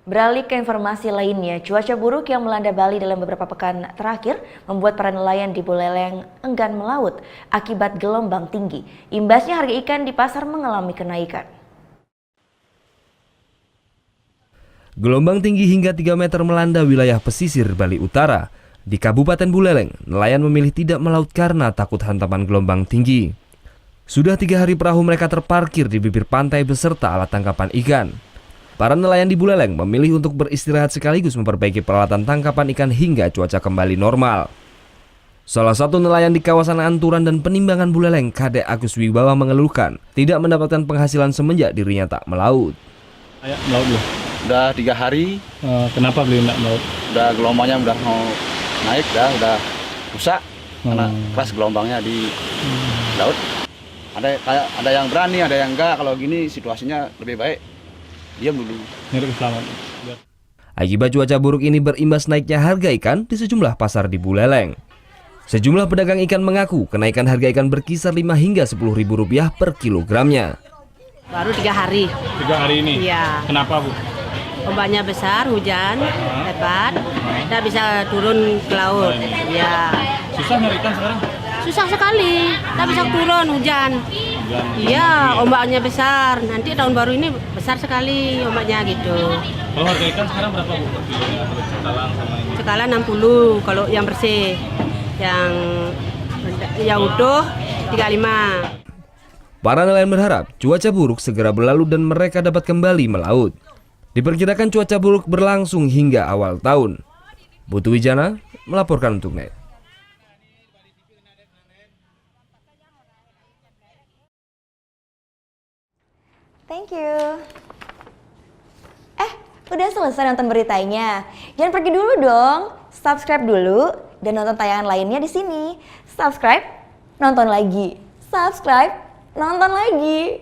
Beralih ke informasi lainnya, cuaca buruk yang melanda Bali dalam beberapa pekan terakhir membuat para nelayan di Buleleng enggan melaut akibat gelombang tinggi. Imbasnya harga ikan di pasar mengalami kenaikan. Gelombang tinggi hingga 3 meter melanda wilayah pesisir Bali Utara. Di Kabupaten Buleleng, nelayan memilih tidak melaut karena takut hantaman gelombang tinggi. Sudah 3 hari perahu mereka terparkir di bibir pantai beserta alat tangkapan ikan. Para nelayan di Buleleng memilih untuk beristirahat sekaligus memperbaiki peralatan tangkapan ikan hingga cuaca kembali normal. Salah satu nelayan di kawasan Anturan dan Penimbangan Buleleng, Kadek Agus Wibawa mengeluhkan tidak mendapatkan penghasilan semenjak dirinya tak melaut. Ayo melaut loh. Udah 3 hari. Kenapa beli nggak melaut? Udah gelombangnya udah mau naik, udah rusak karena keras gelombangnya di laut. Ada yang berani, ada yang enggak. Kalau gini situasinya lebih baik diam dulu. Nyari keselamatan. Akibat cuaca buruk ini berimbas naiknya harga ikan di sejumlah pasar di Buleleng. Sejumlah pedagang ikan mengaku kenaikan harga ikan berkisar 5 hingga 10 ribu rupiah per kilogramnya. Baru 3 hari. 3 hari ini? Iya. Kenapa Bu? Ombaknya besar, hujan, lebat, tidak bisa turun ke laut. Ya. Susah nyari ikan sekarang? Susah sekali, tidak bisa turun hujan. Iya, ombaknya besar. Nanti tahun baru ini besar sekali ombaknya gitu. Kalau harga ikan sekarang berapa Bu? Per kilonya kalau cekalang sama ini? Cekalan 60 kalau yang bersih. Yang utuh 35. Para nelayan berharap cuaca buruk segera berlalu dan mereka dapat kembali melaut. Diperkirakan cuaca buruk berlangsung hingga awal tahun. Putu Wijana melaporkan untuk NET. Thank you. Udah selesai nonton beritanya? Jangan pergi dulu dong. Subscribe dulu dan nonton tayangan lainnya di sini. Subscribe, nonton lagi. Subscribe, nonton lagi.